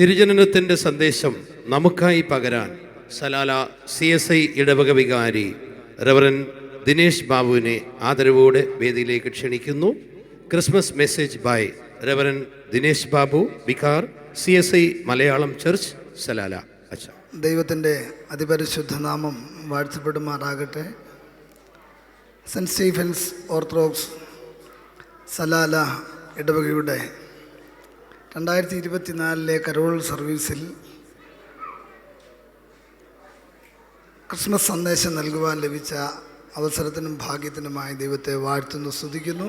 തിരുജനനത്തിൻ്റെ സന്ദേശം നമുക്കായി പകരാൻ സലാല CSI ഇടവക വികാരി റവറൻ ദിനേശ് ബാബുവിനെ ആദരവോടെ വേദിയിലേക്ക് ക്ഷണിക്കുന്നു. Christmas message by reverend Dinesh Babu, vicar, CSI Malayalam church, Salalah. ദൈവത്തിൻ്റെ അതിപരിശുദ്ധ നാമം വാഴ്ത്തപ്പെടുമാറാകട്ടെ. സെൻറ്റ് സ്റ്റീഫൻസ് ഓർത്തഡോക്സ് സലാല ഇടവകയുടെ 2024 കരോൾ സർവീസിൽ ക്രിസ്മസ് സന്ദേശം നൽകുവാൻ ലഭിച്ച അവസരത്തിനും ഭാഗ്യത്തിനുമായി ദൈവത്തെ വാഴ്ത്തുന്നു, സ്തുതിക്കുന്നു.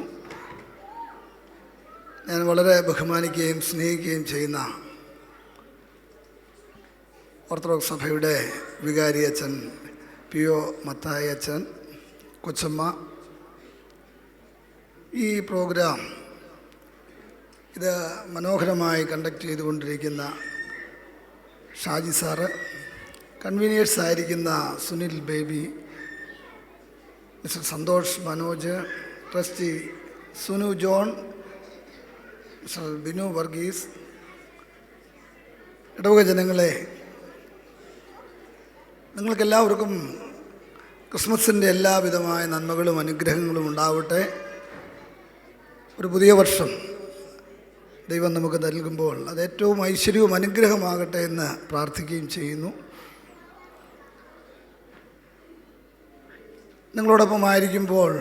ഞാൻ വളരെ ബഹുമാനിക്കുകയും സ്നേഹിക്കുകയും ചെയ്യുന്ന ഓർത്തഡോക്സ് സഭയുടെ വികാരി അച്ഛൻ PO മത്തായി അച്ഛൻ, കൊച്ചമ്മ, ഈ പ്രോഗ്രാം ഇത് മനോഹരമായി കണ്ടക്ട് ചെയ്തുകൊണ്ടിരിക്കുന്ന ഷാജി സാറ്, കൺവീനിയേഴ്സ് ആയിരിക്കുന്ന Sunil Baby, mister Santhosh Manoj, trustee Sunu John, mister Binu Varghese, ഇടവക ജനങ്ങളെ, നിങ്ങൾക്കെല്ലാവർക്കും ക്രിസ്മസിൻ്റെ എല്ലാവിധമായ നന്മകളും അനുഗ്രഹങ്ങളും ഉണ്ടാവട്ടെ. ഒരു പുതിയ വർഷം ദൈവം നമുക്ക് നൽകുമ്പോൾ അത് ഏറ്റവും ഐശ്വര്യവും അനുഗ്രഹമാകട്ടെ എന്ന് പ്രാർത്ഥിക്കുകയും ചെയ്യുന്നു. നിങ്ങളോടൊപ്പം ആയിരിക്കുമ്പോൾ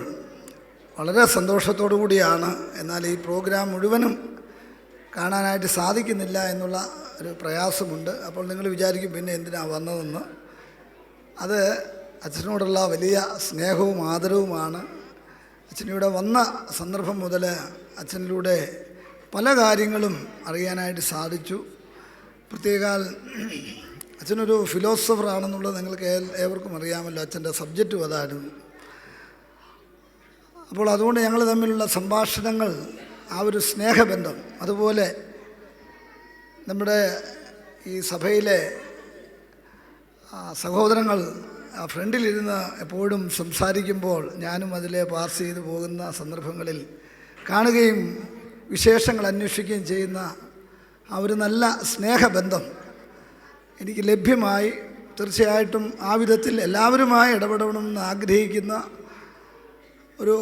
വളരെ സന്തോഷത്തോടു കൂടിയാണ്. എന്നാൽ ഈ പ്രോഗ്രാം മുഴുവനും കാണാനായിട്ട് സാധിക്കുന്നില്ല എന്നുള്ള ഒരു പ്രയാസമുണ്ട്. അപ്പോൾ നിങ്ങൾ വിചാരിക്കും പിന്നെ എന്തിനാണ് വന്നതെന്ന്. അത് അച്ഛനോടുള്ള വലിയ സ്നേഹവും ആദരവുമാണ്. അച്ഛനിവിടെ വന്ന സന്ദർഭം മുതൽ അച്ഛനിലൂടെ പല കാര്യങ്ങളും അറിയാനായിട്ട് സാധിച്ചു. പ്രത്യേകാൽ അച്ഛനൊരു ഫിലോസഫറാണെന്നുള്ളത് നിങ്ങൾക്ക് ഏവർക്കും അറിയാമല്ലോ. അച്ഛൻ്റെ സബ്ജക്റ്റും അതായിരുന്നു. അപ്പോൾ അതുകൊണ്ട് ഞങ്ങൾ തമ്മിലുള്ള സംഭാഷണങ്ങൾ, ആ ഒരു സ്നേഹബന്ധം, അതുപോലെ നമ്മുടെ ഈ സഭയിലെ സഹോദരങ്ങൾ ഫ്രണ്ടിലിരുന്ന് എപ്പോഴും സംസാരിക്കുമ്പോൾ ഞാനും അതിലെ പാസ് ചെയ്തു പോകുന്ന സന്ദർഭങ്ങളിൽ കാണുകയും വിശേഷങ്ങൾ അന്വേഷിക്കുകയും ചെയ്യുന്ന ആ ഒരു നല്ല സ്നേഹബന്ധം എനിക്ക് ലഭ്യമായി. തീർച്ചയായിട്ടും ആ വിധത്തിൽ എല്ലാവരുമായി ഇടപെടണമെന്ന് ആഗ്രഹിക്കുന്ന ഒരു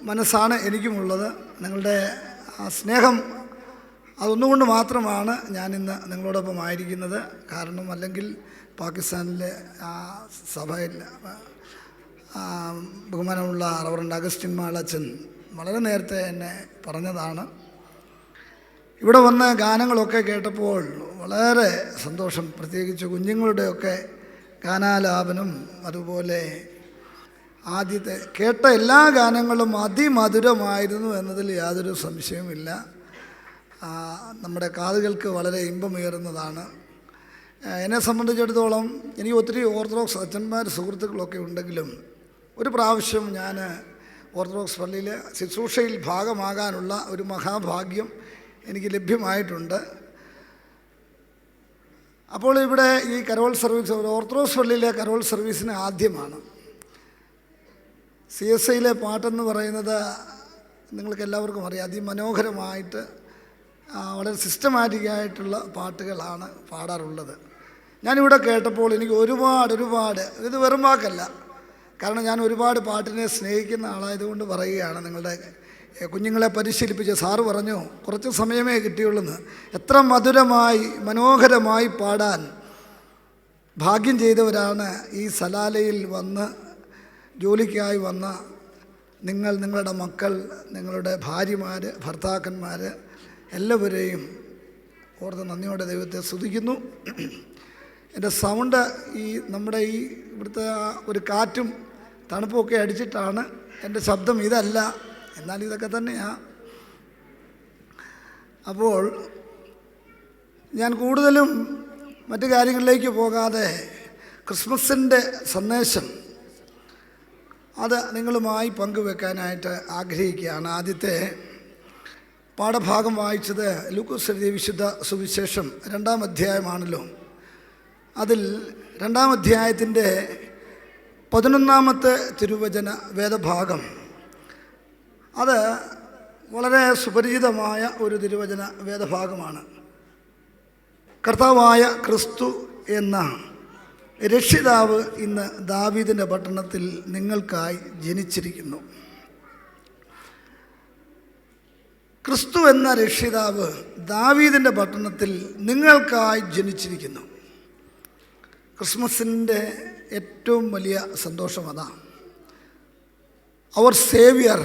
മനസ്സാണ് എനിക്കുമുള്ളത്. നിങ്ങളുടെ ആ സ്നേഹം അതൊന്നുകൊണ്ട് മാത്രമാണ് ഞാനിന്ന് നിങ്ങളോടൊപ്പം ആയിരിക്കുന്നത്. കാരണം അല്ലെങ്കിൽ പാകിസ്ഥാനിലെ ആ സഭയിൽ ബഹുമാനമുള്ള റവറൻഡ് അഗസ്റ്റിൻ മാളച്ചൻ വളരെ നേരത്തെ എന്നെ പറഞ്ഞതാണ്. ഇവിടെ വന്ന് ഗാനങ്ങളൊക്കെ കേട്ടപ്പോൾ വളരെ സന്തോഷം. പ്രത്യേകിച്ച് കുഞ്ഞുങ്ങളുടെയൊക്കെ ഗാനാലാപനം, അതുപോലെ ആദ്യത്തെ കേട്ട എല്ലാ ഗാനങ്ങളും അതിമധുരമായിരുന്നു എന്നതിൽ യാതൊരു സംശയവുമില്ല. നമ്മുടെ കാതുകൾക്ക് വളരെ ഇമ്പമേറുന്നതാണ്. എന്നെ സംബന്ധിച്ചിടത്തോളം എനിക്ക് ഒത്തിരി ഓർത്തഡോക്സ് അച്ഛന്മാർ സുഹൃത്തുക്കളൊക്കെ ഉണ്ടെങ്കിലും ഒരു പ്രാവശ്യം ഞാൻ ഓർത്തഡോക്സ് പള്ളിയിൽ ശുശ്രൂഷയിൽ ഭാഗമാകാനുള്ള ഒരു മഹാഭാഗ്യം എനിക്ക് ലഭ്യമായിട്ടുണ്ട്. അപ്പോൾ ഇവിടെ ഈ കരോൾ സർവീസ്, ഓർത്തഡോക്സ് പള്ളിയിലെ കരോൾ സർവീസിന് ആദ്യമാണ്. CSIയിലെ പാട്ടെന്ന് പറയുന്നത് നിങ്ങൾക്ക് എല്ലാവർക്കും അറിയാം. അതിമനോഹരമായിട്ട് വളരെ സിസ്റ്റമാറ്റിക്കായിട്ടുള്ള പാട്ടുകളാണ് പാടാറുള്ളത്. ഞാനിവിടെ കേട്ടപ്പോൾ എനിക്ക് ഒരുപാട് ഇത് വെറും വാക്കല്ല, കാരണം ഞാൻ ഒരുപാട് പാട്ടിനെ സ്നേഹിക്കുന്ന ആളായതുകൊണ്ട് പറയുകയാണ്. നിങ്ങളുടെ കുഞ്ഞുങ്ങളെ പരിശീലിപ്പിച്ച് സാറ് പറഞ്ഞു കുറച്ച് സമയമേ കിട്ടിയുള്ളൂ. എത്ര മധുരമായി മനോഹരമായി പാടാൻ ഭാഗ്യം ചെയ്തവരാണ് ഈ സലാലയിൽ വന്ന് ജോലിക്കായി വന്ന നിങ്ങൾ, നിങ്ങളുടെ മക്കൾ, നിങ്ങളുടെ ഭാര്യമാർ, ഭർത്താക്കന്മാർ, എല്ലാവരെയും ഓർത്ത് നന്ദിയോടെ ദൈവത്തെ സ്തുതിക്കുന്നു. എൻ്റെ സൗണ്ട് ഈ നമ്മുടെ ഈ ഇവിടുത്തെ ഒരു കാറ്റും തണുപ്പൊക്കെ അടിച്ചിട്ടാണ് എൻ്റെ ശബ്ദം ഇതല്ല, എന്നാൽ ഇതൊക്കെ തന്നെയാണ്. അപ്പോൾ ഞാൻ കൂടുതലും മറ്റു കാര്യങ്ങളിലേക്ക് പോകാതെ ക്രിസ്മസിൻ്റെ സന്ദേശം അത് നിങ്ങളുമായി പങ്കുവെക്കാനായിട്ട് ആഗ്രഹിക്കുകയാണ്. ആദ്യത്തെ പാഠഭാഗം വായിച്ചത് ലൂക്കോസ് എഴുതിയ വിശുദ്ധ സുവിശേഷം 2-ാം അധ്യായമാണല്ലോ. അതിൽ 2-ാം അധ്യായത്തിൻ്റെ 11-ാമത്തെ തിരുവചന വേദഭാഗം, അത് വളരെ സുപരിചിതമായ ഒരു തിരുവചന വേദഭാഗമാണ്. കർത്താവായ ക്രിസ്തു എന്ന രക്ഷിതാവ് ഇന്ന് ദാവീദിൻ്റെ പട്ടണത്തിൽ നിങ്ങൾക്കായി ജനിച്ചിരിക്കുന്നു. ക്രിസ്തു എന്ന രക്ഷിതാവ് ദാവീദിൻ്റെ പട്ടണത്തിൽ നിങ്ങൾക്കായി ജനിച്ചിരിക്കുന്നു. ക്രിസ്മസിൻ്റെ ഏറ്റവും വലിയ സന്തോഷം അതാണ്. അവർ സേവിയർ,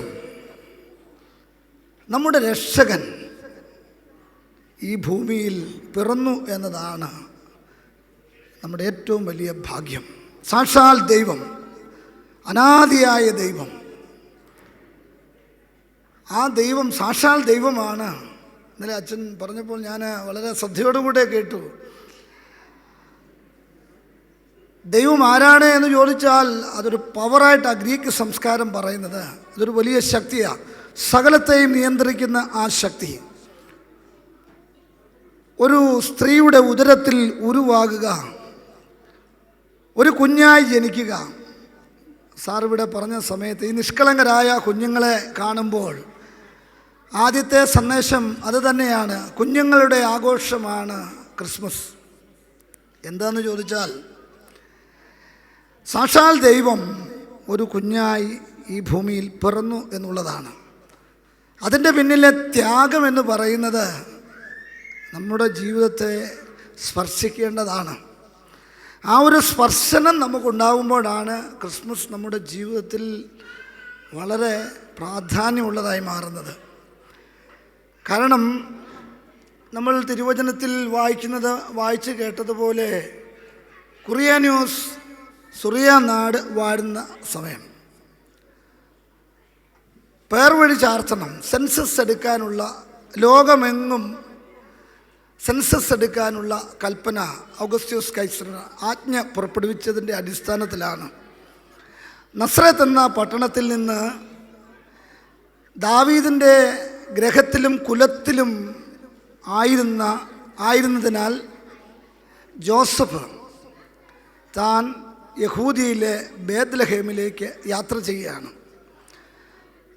നമ്മുടെ രക്ഷകൻ ഈ ഭൂമിയിൽ പിറന്നു എന്നതാണ് നമ്മുടെ ഏറ്റവും വലിയ ഭാഗ്യം. സാക്ഷാൽ ദൈവം, അനാദിയായ ദൈവം, ആ ദൈവം സാക്ഷാൽ ദൈവമാണ്. ഇന്നലെ അച്ഛൻ പറഞ്ഞപ്പോൾ ഞാൻ വളരെ ശ്രദ്ധയോടുകൂടെ കേട്ടു. ദൈവം ആരാണ് എന്ന് ചോദിച്ചാൽ അതൊരു പവറായിട്ട് ആ ഗ്രീക്ക് സംസ്കാരം പറയുന്നത്. അതൊരു വലിയ ശക്തിയാണ്, സകലത്തെയും നിയന്ത്രിക്കുന്ന ആ ശക്തി. ഒരു സ്ത്രീയുടെ ഉദരത്തിൽ ഉരുവാകുക, ഒരു കുഞ്ഞായി ജനിക്കുക. സാർ ഇവിടെ പറഞ്ഞ സമയത്ത് ഈ നിഷ്കളങ്കരായ കുഞ്ഞുങ്ങളെ കാണുമ്പോൾ ആദ്യത്തെ സന്ദേശം അത് തന്നെയാണ്. കുഞ്ഞുങ്ങളുടെ ആഘോഷമാണ് ക്രിസ്മസ്. എന്താണെന്ന് ചോദിച്ചാൽ സാക്ഷാൽ ദൈവം ഒരു കുഞ്ഞായി ഈ ഭൂമിയിൽ പിറന്നു എന്നുള്ളതാണ്. അതിൻ്റെ പിന്നിലെ ത്യാഗം എന്ന് പറയുന്നത് നമ്മുടെ ജീവിതത്തെ സ്പർശിക്കേണ്ടതാണ്. ആ ഒരു സ്പർശനം നമുക്കുണ്ടാകുമ്പോഴാണ് ക്രിസ്മസ് നമ്മുടെ ജീവിതത്തിൽ വളരെ പ്രാധാന്യമുള്ളതായി മാറുന്നത്. കാരണം നമ്മൾ തിരുവചനത്തിൽ വായിച്ച് കേട്ടതുപോലെ കുറിയാന്യോസ് സുറിയ നാട് വാഴുന്ന സമയം പേർ വഴി ചാർത്തണം, സെൻസസ് എടുക്കാനുള്ള, ലോകമെങ്ങും സെൻസസ് എടുക്കാനുള്ള കൽപ്പന ഔഗസ്ത്യോസ് കൈസർ ആജ്ഞ പുറപ്പെടുവിച്ചതിൻ്റെ അടിസ്ഥാനത്തിലാണ് നസ്രത്ത് എന്ന പട്ടണത്തിൽ നിന്ന് ദാവീദിൻ്റെ ഗ്രഹത്തിലും കുലത്തിലും ആയിരുന്നതിനാൽ ജോസഫ് താൻ യഹൂദിയിലെ ബേത്ലഹേമിലേക്ക് യാത്ര ചെയ്യുകയാണ്.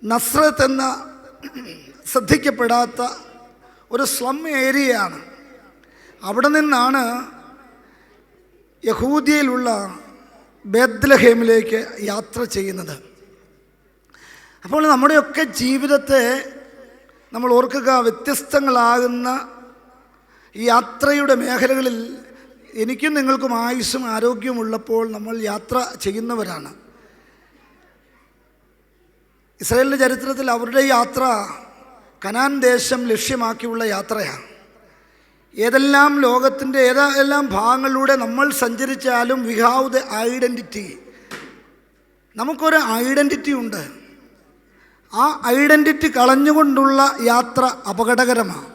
നസ്രത്ത് എന്ന ശ്രദ്ധിക്കപ്പെടാത്ത ഒരു സ്ലം ഏരിയയാണ്. അവിടെ നിന്നാണ് യഹൂദിയയിലുള്ള ബേത്ലഹേമിലേക്ക് യാത്ര ചെയ്യുന്നത്. അപ്പോൾ നമ്മുടെയൊക്കെ ജീവിതത്തെ നമ്മൾ ഓർക്കുക, വ്യത്യസ്തങ്ങളാകുന്ന ഈ യാത്രയുടെ മേഖലകളിൽ എനിക്കും നിങ്ങൾക്കും ആയുസ്സും ആരോഗ്യമുള്ളപ്പോൾ നമ്മൾ യാത്ര ചെയ്യുന്നവരാണ്. ഇസ്രായേലിൻ്റെ ചരിത്രത്തിൽ അവരുടെ യാത്ര കനാൻ ദേശം ലക്ഷ്യമാക്കിയുള്ള യാത്രയാണ്. ഏതെല്ലാം ലോകത്തിൻ്റെ ഏതെല്ലാം ഭാഗങ്ങളിലൂടെ നമ്മൾ സഞ്ചരിച്ചാലും വി ഹാവ് ദ ഐഡൻറ്റിറ്റി. നമുക്കൊരു ഐഡൻറ്റിറ്റി ഉണ്ട്. ആ ഐഡൻറ്റിറ്റി കളഞ്ഞുകൊണ്ടുള്ള യാത്ര അപകടകരമാണ്.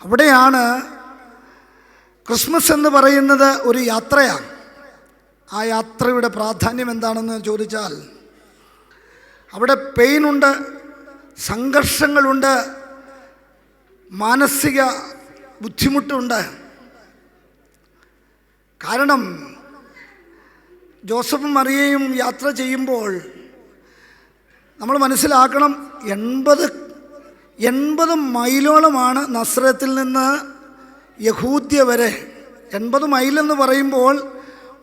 അവിടെയാണ് ക്രിസ്മസ് എന്ന് പറയുന്നത് ഒരു യാത്രയാണ്. ആ യാത്രയുടെ പ്രാധാന്യം എന്താണെന്ന് ചോദിച്ചാൽ അവിടെ പെയിനുണ്ട്, സംഘർഷങ്ങളുണ്ട്, മാനസിക ബുദ്ധിമുട്ടുണ്ട്. കാരണം ജോസഫും മറിയയും യാത്ര ചെയ്യുമ്പോൾ നമ്മൾ മനസ്സിലാക്കണം, 80 മൈലോളമാണ് നസ്രത്തിൽ നിന്ന് യഹൂദ്യ വരെ. 80 മൈലെന്ന് പറയുമ്പോൾ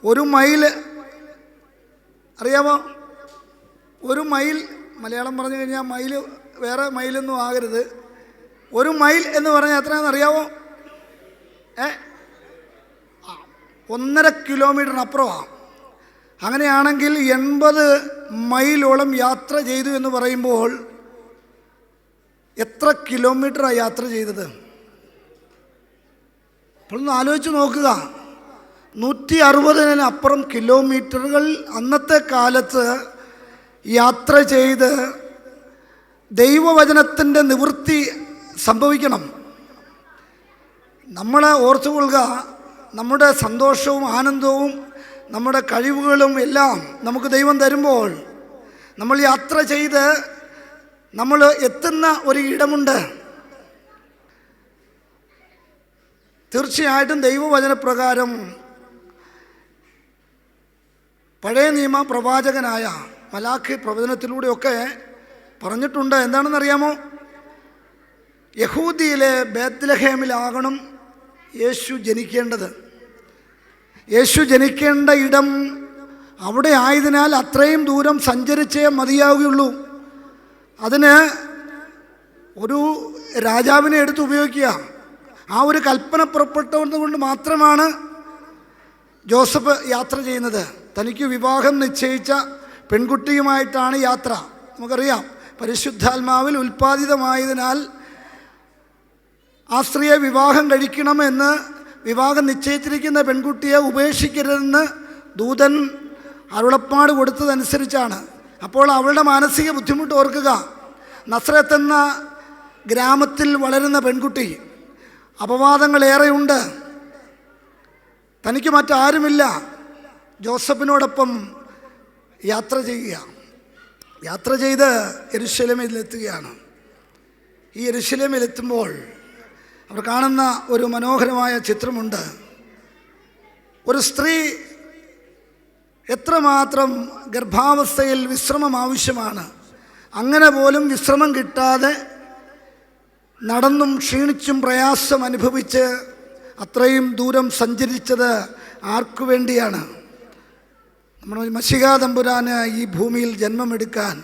ഒരു മൈൽ അറിയാമോ? ഒരു മൈൽ, മലയാളം പറഞ്ഞു കഴിഞ്ഞാൽ മൈൽ വേറെ മൈലൊന്നും ആകരുത്. ഒരു മൈൽ എന്ന് പറഞ്ഞാൽ എത്രയാണെന്ന് അറിയാമോ? 1.5 കിലോമീറ്ററിനപ്പുറമാണ്. അങ്ങനെയാണെങ്കിൽ 80 മൈലോളം യാത്ര ചെയ്തു എന്ന് പറയുമ്പോൾ എത്ര കിലോമീറ്ററാണ് യാത്ര ചെയ്തത്? അപ്പോൾ ഒന്ന് ആലോചിച്ച് നോക്കുക. 160-അപ്പുറം കിലോമീറ്ററുകൾ അന്നത്തെ കാലത്ത് യാത്ര ചെയ്ത് ദൈവവചനത്തിൻ്റെ നിവൃത്തി സംഭവിക്കണം. നമ്മൾ ഓർത്തുകൊള്ളുക, നമ്മുടെ സന്തോഷവും ആനന്ദവും നമ്മുടെ കഴിവുകളും എല്ലാം നമുക്ക് ദൈവം തരുമ്പോൾ നമ്മൾ യാത്ര ചെയ്ത് നമ്മൾ എത്തുന്ന ഒരു ഇടമുണ്ട്. തീർച്ചയായിട്ടും ദൈവവചനപ്രകാരം പഴയ നിയമ പ്രവാചകനായ മലാഖി പ്രവചനത്തിലൂടെയൊക്കെ പറഞ്ഞിട്ടുണ്ട്. എന്താണെന്നറിയാമോ? യഹൂദിയിലെ ബേത്ലഹേമിലാകണം യേശു ജനിക്കേണ്ടത്. യേശു ജനിക്കേണ്ട ഇടം അവിടെ ആയതിനാൽ അത്രയും ദൂരം സഞ്ചരിച്ചേ മതിയാവുകയുള്ളൂ. അതിന് ഒരു രാജാവിനെ എടുത്ത് ഉപയോഗിക്കുക. ആ ഒരു കൽപ്പന പുറപ്പെട്ടതുകൊണ്ട് മാത്രമാണ് ജോസഫ് യാത്ര ചെയ്യുന്നത്. തനിക്ക് വിവാഹം നിശ്ചയിച്ച പെൺകുട്ടിയുമായിട്ടാണ് യാത്ര. നമുക്കറിയാം, പരിശുദ്ധാത്മാവിൽ ഉൽപ്പാദിതമായതിനാൽ ആ സ്ത്രീയെ വിവാഹം കഴിക്കണമെന്ന്, വിവാഹം നിശ്ചയിച്ചിരിക്കുന്ന പെൺകുട്ടിയെ ഉപേക്ഷിക്കരുതെന്ന് ദൂതൻ അരുളപ്പാട് കൊടുത്തതനുസരിച്ചാണ്. അപ്പോൾ അവളുടെ മാനസിക ബുദ്ധിമുട്ട് ഓർക്കുക. നസ്രത്ത് എന്ന ഗ്രാമത്തിൽ വളരുന്ന പെൺകുട്ടി, അപവാദങ്ങളേറെയുണ്ട്, തനിക്ക് മറ്റാരുമില്ല. ജോസഫിനോടൊപ്പം യാത്ര ചെയ്യുക. യാത്ര ചെയ്ത് യെരുശലേമിലെത്തുകയാണ്. ഈ യെരുശലേമിലെത്തുമ്പോൾ അവർ കാണുന്ന ഒരു മനോഹരമായ ചിത്രമുണ്ട്. ഒരു സ്ത്രീ എത്രമാത്രം ഗർഭാവസ്ഥയിൽ വിശ്രമം ആവശ്യമാണ്. അങ്ങനെ പോലും വിശ്രമം കിട്ടാതെ നടന്നും ക്ഷീണിച്ചും പ്രയാസം അനുഭവിച്ച് അത്രയും ദൂരം സഞ്ചരിച്ചത് ആർക്കു വേണ്ടിയാണ്? നമ്മുടെ മശിഹാ തമ്പുരാന് ഈ ഭൂമിയിൽ ജന്മമെടുക്കാൻ,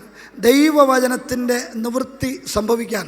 ദൈവവചനത്തിൻ്റെ നിവൃത്തി സംഭവിക്കാൻ.